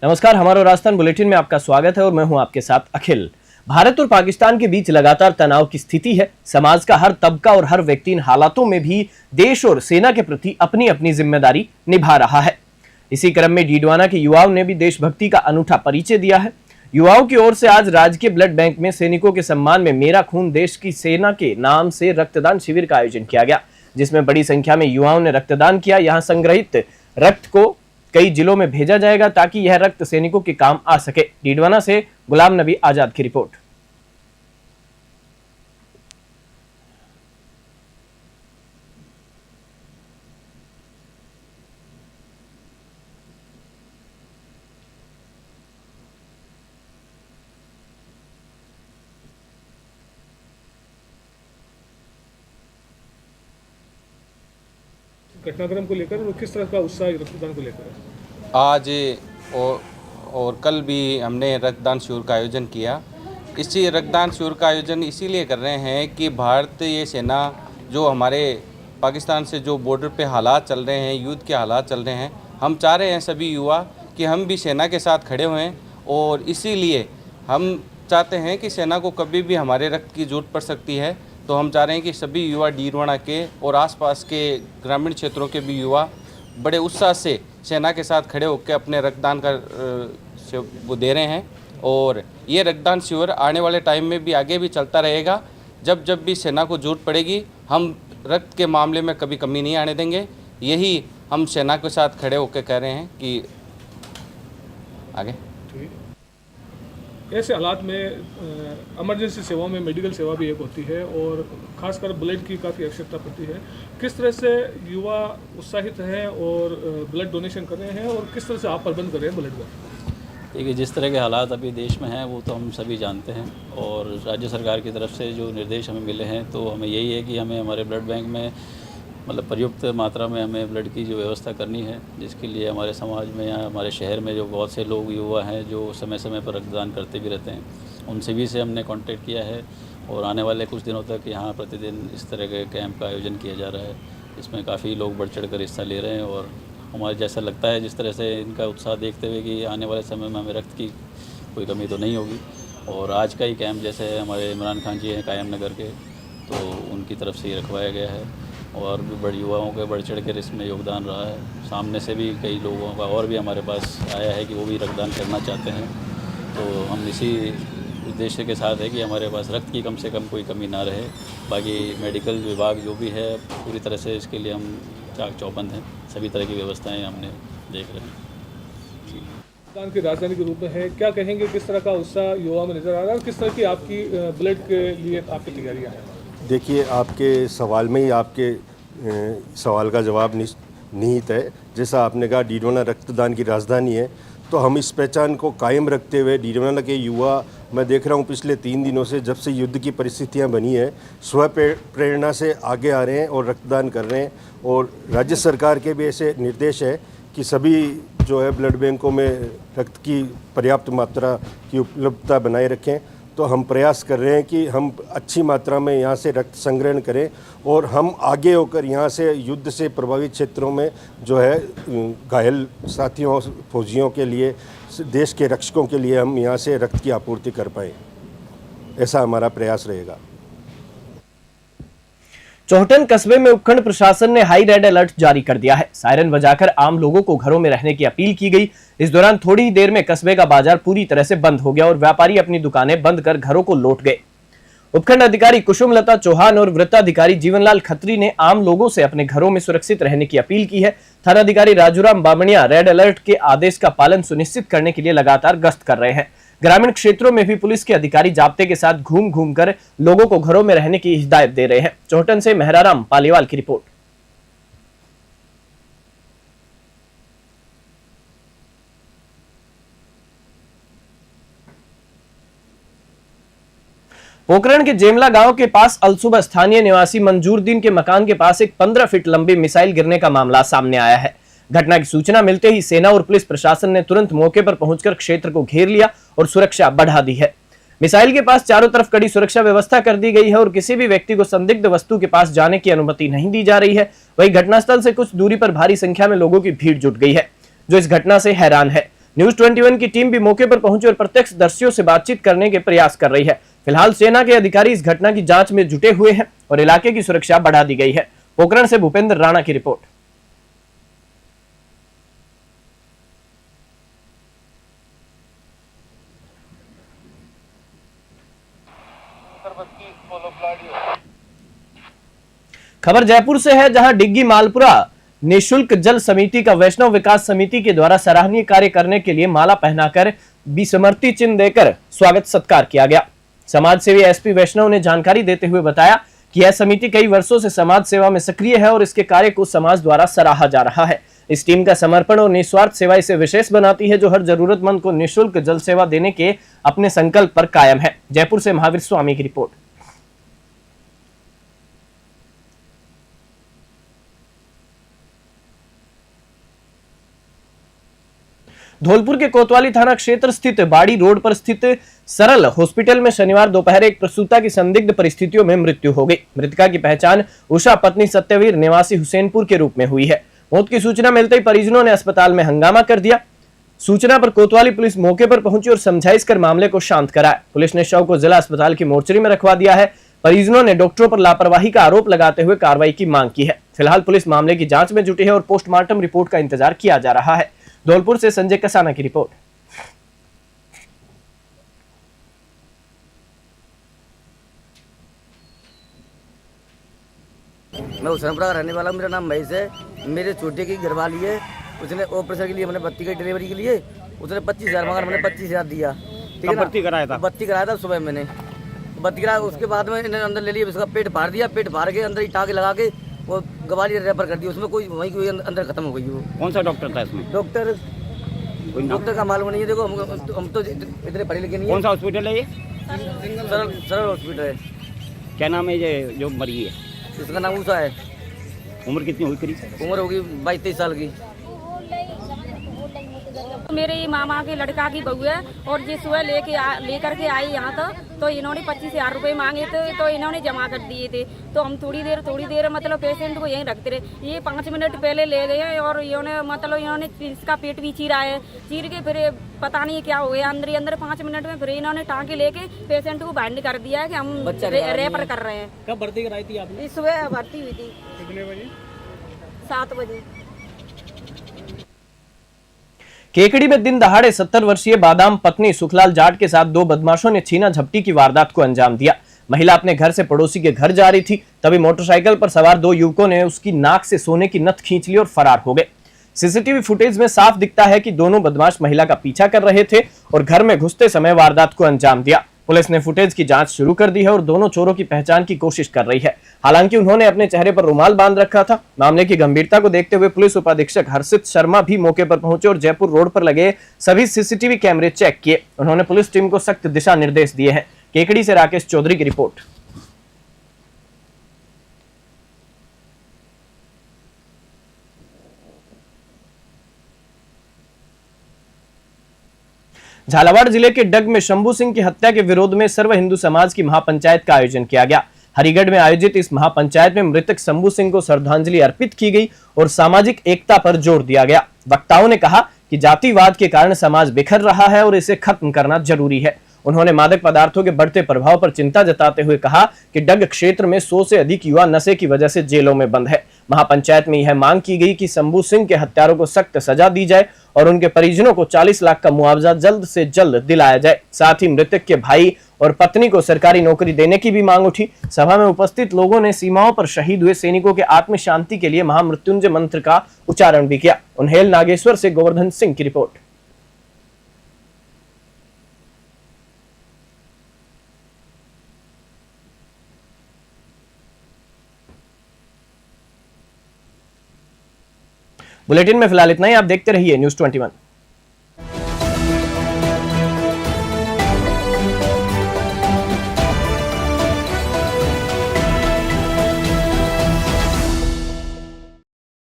नमस्कार, हमारा राजस्थान बुलेटिन में आपका स्वागत है और मैं हूं आपके साथ अखिल। भारत और पाकिस्तान के बीच लगातार तनाव की स्थिति है। समाज का हर तबका और हर व्यक्ति इन हालातों में भी देश और सेना के प्रति अपनी अपनी जिम्मेदारी निभा रहा है। इसी क्रम में डीडवाना के युवाओं ने भी देशभक्ति का अनूठा परिचय दिया है। युवाओं की ओर से आज राजकीय ब्लड बैंक में सैनिकों के सम्मान में मेरा खून देश की सेना के नाम से रक्तदान शिविर का आयोजन किया गया, जिसमें बड़ी संख्या में युवाओं ने रक्तदान किया। यहाँ संग्रहित रक्त को कई जिलों में भेजा जाएगा ताकि यह रक्त सैनिकों के काम आ सके। डीडवाना से गुलाम नबी आजाद की रिपोर्ट। घटनाक्रम को लेकर और किस तरह का उत्साह रक्तदान को लेकर है? आज और कल भी हमने रक्तदान शिविर का आयोजन किया। इसी रक्तदान शिविर का आयोजन इसीलिए कर रहे हैं कि भारतीय सेना जो हमारे पाकिस्तान से जो बॉर्डर पे हालात चल रहे हैं, युद्ध के हालात चल रहे हैं, हम चाह रहे हैं सभी युवा कि हम भी सेना के साथ खड़े हुए हैं और इसीलिए हम चाहते हैं कि सेना को कभी भी हमारे रक्त की ज़रूरत पड़ सकती है। तो हम चाह रहे हैं कि सभी युवा डीडवाना के और आसपास के ग्रामीण क्षेत्रों के भी युवा बड़े उत्साह से सेना के साथ खड़े होकर अपने रक्तदान का वो दे रहे हैं। और ये रक्तदान शिविर आने वाले टाइम में भी आगे भी चलता रहेगा। जब जब भी सेना को जरूरत पड़ेगी हम रक्त के मामले में कभी कमी नहीं आने देंगे। यही हम सेना के साथ खड़े होकर कह रहे हैं कि आगे। ऐसे हालात में इमरजेंसी सेवाओं में मेडिकल सेवा भी एक होती है और खासकर ब्लड की काफ़ी आवश्यकता पड़ती है। किस तरह से युवा उत्साहित हैं और ब्लड डोनेशन कर रहे हैं और किस तरह से आप प्रबंध कर रहे हैं ब्लड का? देखिए, जिस तरह के हालात अभी देश में हैं वो तो हम सभी जानते हैं और राज्य सरकार की तरफ से जो निर्देश हमें मिले हैं तो हमें यही है कि हमें हमारे ब्लड बैंक में पर्याप्त मात्रा में हमें ब्लड की जो व्यवस्था करनी है, जिसके लिए हमारे समाज में या हमारे शहर में जो बहुत से लोग युवा हैं जो समय समय पर रक्तदान करते भी रहते हैं, उन सभी से हमने कांटेक्ट किया है और आने वाले कुछ दिनों तक यहाँ प्रतिदिन इस तरह के कैंप का आयोजन किया जा रहा है। इसमें काफ़ी लोग बढ़ चढ़ कर हिस्सा ले रहे हैं और हमारे जैसा लगता है जिस तरह से इनका उत्साह देखते हुए कि आने वाले समय में हमें रक्त की कोई कमी तो नहीं होगी। और आज का ही कैंप जैसे हमारे इमरान खान जी हैं कायम नगर के, तो उनकी तरफ से ही रखवाया गया है और भी बड़े युवाओं के बढ़ चढ़ कर इसमें योगदान रहा है। सामने से भी कई लोगों का और भी हमारे पास आया है कि वो भी रक्तदान करना चाहते हैं। तो हम इसी उद्देश्य के साथ है कि हमारे पास रक्त की कम से कम कोई कमी ना रहे। बाकी मेडिकल विभाग जो भी है पूरी तरह से इसके लिए हम चाक चौबंद हैं। सभी तरह की व्यवस्थाएँ हमने देख रहे हैं। रक्तदान की राजधानी के रूप में है, क्या कहेंगे किस तरह का उत्साह युवा में नज़र आ रहा है और किस तरह की आपकी ब्लड के लिए आपकी तैयारियाँ हैं? देखिए, आपके सवाल में ही आपके सवाल का जवाब निहित है। जैसा आपने कहा डीडवाना रक्तदान की राजधानी है, तो हम इस पहचान को कायम रखते हुए डीडवाना के युवा, मैं देख रहा हूँ पिछले 3 दिनों से जब से युद्ध की परिस्थितियाँ बनी है, स्व प्रेरणा से आगे आ रहे हैं और रक्तदान कर रहे हैं। और राज्य सरकार के भी ऐसे निर्देश है कि सभी जो है ब्लड बैंकों में रक्त की पर्याप्त मात्रा की उपलब्धता बनाए रखें। तो हम प्रयास कर रहे हैं कि हम अच्छी मात्रा में यहाँ से रक्त संग्रहण करें और हम आगे होकर यहाँ से युद्ध से प्रभावित क्षेत्रों में जो है घायल साथियों, फौजियों के लिए, देश के रक्षकों के लिए हम यहाँ से रक्त की आपूर्ति कर पाएँ। ऐसा हमारा प्रयास रहेगा। चौहटन कस्बे में उपखंड प्रशासन ने हाई रेड अलर्ट जारी कर दिया है। सायरन बजाकर आम लोगों को घरों में रहने की अपील की गई। इस दौरान थोड़ी ही देर में कस्बे का बाजार पूरी तरह से बंद हो गया और व्यापारी अपनी दुकानें बंद कर घरों को लौट गए। उपखंड अधिकारी कुसुमलता चौहान और वृत्ताधिकारी जीवनलाल खत्री ने आम लोगों से अपने घरों में सुरक्षित रहने की अपील की है। थानाधिकारी राजूराम बामणिया रेड अलर्ट के आदेश का पालन सुनिश्चित करने के लिए लगातार गश्त कर रहे हैं। ग्रामीण क्षेत्रों में भी पुलिस के अधिकारी जाब्ते के साथ घूम घूम कर लोगों को घरों में रहने की हिदायत दे रहे हैं। चौहटन से मेहराराम पालीवाल की रिपोर्ट। पोखरण के जेमला गांव के पास अलसुबह स्थानीय निवासी मंजूरदीन के मकान के पास एक 15 फीट लंबी मिसाइल गिरने का मामला सामने आया है। घटना की सूचना मिलते ही सेना और पुलिस प्रशासन ने तुरंत मौके पर पहुंचकर क्षेत्र को घेर लिया और सुरक्षा बढ़ा दी है। मिसाइल के पास चारों तरफ कड़ी सुरक्षा व्यवस्था कर दी गई है और किसी भी व्यक्ति को संदिग्ध वस्तु के पास जाने की अनुमति नहीं दी जा रही है। वहीं घटनास्थल से कुछ दूरी पर भारी संख्या में लोगों की भीड़ जुट गई है जो इस घटना से हैरान है। न्यूज 21 की टीम भी मौके पर पहुंची और प्रत्यक्षदर्शियों से बातचीत करने के प्रयास कर रही है। फिलहाल सेना के अधिकारी इस घटना की जांच में जुटे हुए हैं और इलाके की सुरक्षा बढ़ा दी गई है। पोखरण से भूपेंद्र राणा की रिपोर्ट। खबर जयपुर से है, जहां डिग्गी मालपुरा निःशुल्क जल समिति का वैष्णव विकास समिति के द्वारा सराहनीय कार्य करने के लिए माला पहनाकर विस्मृति चिन्ह देकर स्वागत सत्कार किया गया। समाज सेवी एसपी वैष्णव ने जानकारी देते हुए बताया कि यह समिति कई वर्षों से समाज सेवा में सक्रिय है और इसके कार्य को समाज द्वारा सराहा जा रहा है। इस टीम का समर्पण और निस्वार्थ सेवा इसे विशेष बनाती है, जो हर जरूरतमंद को निःशुल्क जल सेवा देने के अपने संकल्प पर कायम है। जयपुर से महावीर स्वामी की रिपोर्ट। धौलपुर के कोतवाली थाना क्षेत्र स्थित बाड़ी रोड पर स्थित सरल हॉस्पिटल में शनिवार दोपहर एक प्रसूता की संदिग्ध परिस्थितियों में मृत्यु हो गई। मृतका की पहचान उषा पत्नी सत्यवीर निवासी हुसैनपुर के रूप में हुई है। मौत की सूचना मिलते ही परिजनों ने अस्पताल में हंगामा कर दिया। सूचना पर कोतवाली पुलिस मौके पर पहुंची और समझाइश कर मामले को शांत कराया। पुलिस ने शव को जिला अस्पताल की मोर्चरी में रखवा दिया है। परिजनों ने डॉक्टरों पर लापरवाही का आरोप लगाते हुए कार्रवाई की मांग की है। फिलहाल पुलिस मामले की जांच में जुटी है और पोस्टमार्टम रिपोर्ट का इंतजार किया जा रहा है। धौलपुर से संजय कसाना की रिपोर्ट। मैं हुसैनपुरा का रहने वाला हूँ। मेरा नाम महेश है। मेरे छोटे की घरवाली है, उसने ऑपरेशन के लिए मैंने बत्ती की डिलीवरी के लिए उसने 25,000 मांगा, मैंने 25,000 दिया। ठीक है, बत्ती कराया था सुबह मैंने बत्ती कराया। उसके बाद में इन्होंने अंदर ले लिया, उसका पेट फाड़ दिया। पेट फाड़ के अंदर ही टाँके लगा के वो गवाली रेफर कर दी। उसमें कोई कोई अंदर खत्म हो गई। वो कौन सा डॉक्टर था इसमें? डॉक्टर का मालूम नहीं है। देखो हम तो इतने पढ़े लिखे नहीं है। कौन सा हॉस्पिटल है ये? सरल हॉस्पिटल है। क्या नाम है ये जो मरी है? उसका नाम उषा है। उम्र कितनी हुई करीब? उम्र होगी 22-23 साल की। मेरे मामा के लड़का की बहू है और ये सुबह लेकर के आई यहाँ तो इन्होंने 25,000 रुपये मांगे थे, तो इन्होंने जमा कर दिए थे। तो हम थोड़ी देर मतलब पेशेंट को यहीं रखते रहे। ये 5 मिनट पहले ले गए और इन्होंने इसका पेट भी चीरा है। चीर के फिर पता नहीं क्या हो गया अंदर 5 मिनट में फिर इन्होंने टाँके लेके पेशेंट को बैंड कर दिया है कि हम रेफर कर रहे हैं। कब भर्ती कराई थी आपने? सुबह भर्ती हुई थी। कितने बजे? 7 बजे। केकड़ी में दिन दहाड़े 70 वर्षीय बादाम पत्नी सुखलाल जाट के साथ 2 बदमाशों ने छीना झपटी की वारदात को अंजाम दिया। महिला अपने घर से पड़ोसी के घर जा रही थी, तभी मोटरसाइकिल पर सवार 2 युवकों ने उसकी नाक से सोने की नथ खींच ली और फरार हो गए। सीसीटीवी फुटेज में साफ दिखता है कि दोनों बदमाश महिला का पीछा कर रहे थे और घर में घुसते समय वारदात को अंजाम दिया। पुलिस ने फुटेज की जांच शुरू कर दी है और दोनों चोरों की पहचान की कोशिश कर रही है। हालांकि उन्होंने अपने चेहरे पर रुमाल बांध रखा था। मामले की गंभीरता को देखते हुए पुलिस उपाधीक्षक हर्षित शर्मा भी मौके पर पहुंचे और जयपुर रोड पर लगे सभी सीसीटीवी कैमरे चेक किए। उन्होंने पुलिस टीम को सख्त दिशा निर्देश दिए हैं। केकड़ी से राकेश चौधरी की रिपोर्ट। झालावाड़ जिले के डग में शंभू सिंह की हत्या के विरोध में सर्व हिंदू समाज की महापंचायत का आयोजन किया गया। हरिगढ़ में आयोजित इस महापंचायत में मृतक शंभू सिंह को श्रद्धांजलि अर्पित की गई और सामाजिक एकता पर जोर दिया गया। वक्ताओं ने कहा कि जातिवाद के कारण समाज बिखर रहा है और इसे खत्म करना जरूरी है। उन्होंने मादक पदार्थों के बढ़ते प्रभाव पर चिंता जताते हुए कहा कि डग क्षेत्र में 100 से अधिक युवा नशे की वजह से जेलों में बंद है। महापंचायत में यह मांग की गई कि शंभू सिंह के हत्यारों को सख्त सजा दी जाए और उनके परिजनों को 40 लाख का मुआवजा जल्द से जल्द दिलाया जाए। साथ ही मृतक के भाई और पत्नी को सरकारी नौकरी देने की भी मांग उठी। सभा में उपस्थित लोगों ने सीमाओं पर शहीद हुए सैनिकों के आत्म शांति के लिए महामृत्युंजय मंत्र का उच्चारण भी किया। उन्हेल नागेश्वर से गोवर्धन सिंह की रिपोर्ट। बुलेटिन में फिलहाल इतना ही। आप देखते रहिए न्यूज़ 21।